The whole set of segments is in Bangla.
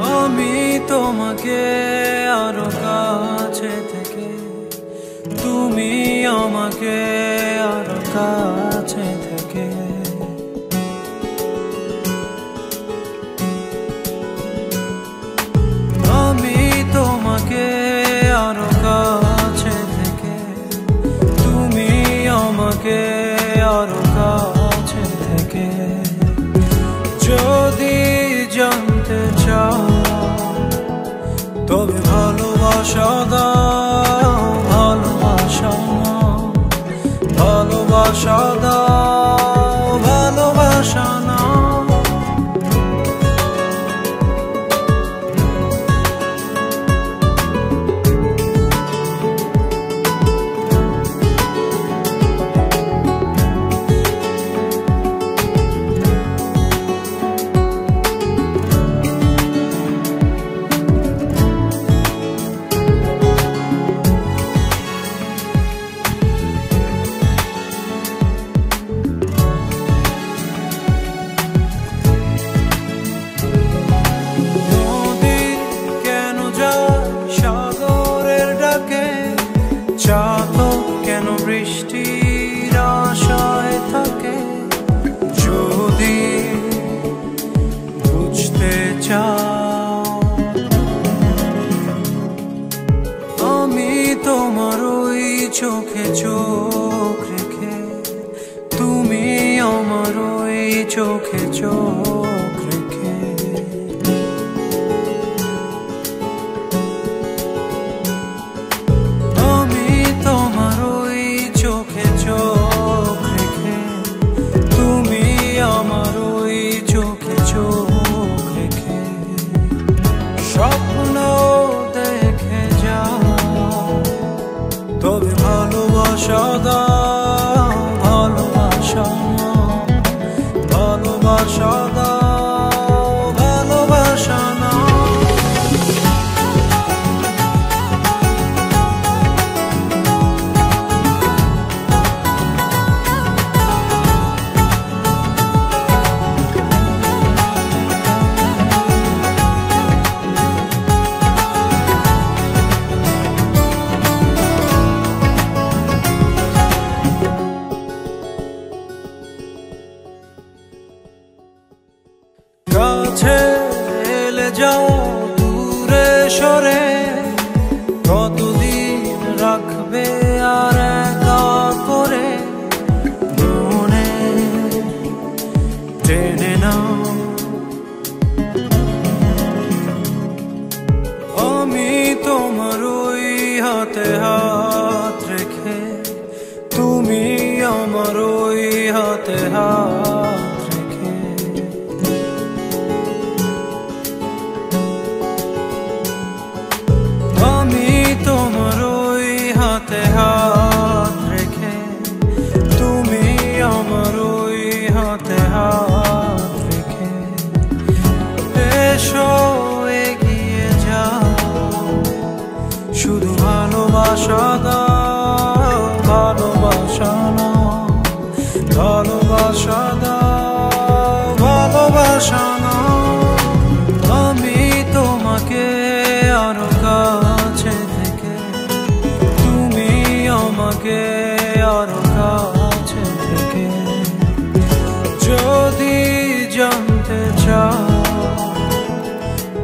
আমি তোমাকে আরো কাছে থেকে, তুমি আমাকে আরো কাছে থেকে। আমি তোমাকে আরো কাছে থেকে, তুমি আমাকে আরো কাছে থেকে। যদি জানতে চাও তবে ভালোবাসা দাও, ভালোবাসা নাও, ভালোবাসা দাও, ভালোবাসা নাও। চাতক কেন বৃষ্টির আশায় থাকে? যদি বুঝতে চাও, আমি তোমার ওই চোখে চোখ রেখে, তুমি আমার ওই চোখে চোখ রেখে। স্বপ্ন দেখে যাও তবে ভালোবাসা দাও, ভালোবাসা নাও, ভালোবাসা দাও, ভালোবাসা নাও। কাছে এলে যাও দূরে সরে, কতদিন রাখবে আর একা করে? মনে টেনে নাও, আমি তোমার ওই হাতে হাত রেখে, তুমি আমার ওই হাতে হাত রেখে। আমি তোমার ওই হাতে হাত রেখে, তুমি আমার ওই হাতে হাত রেখে। এসো এগিয়ে যাও, শুধু ভালোবাসা দাও, ভালোবাসা নাও, ভালোবাসা দাও, ভালোবাসা নাও। আমি তোমাকে আরো কাছে থেকে, তুমি আমাকে আরো কাছে থেকে। যদি জানতে চাও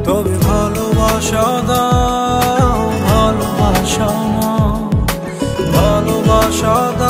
তবে ভালোবাসা দাও, ভালোবাসা নাও, ভালোবাসা দাও।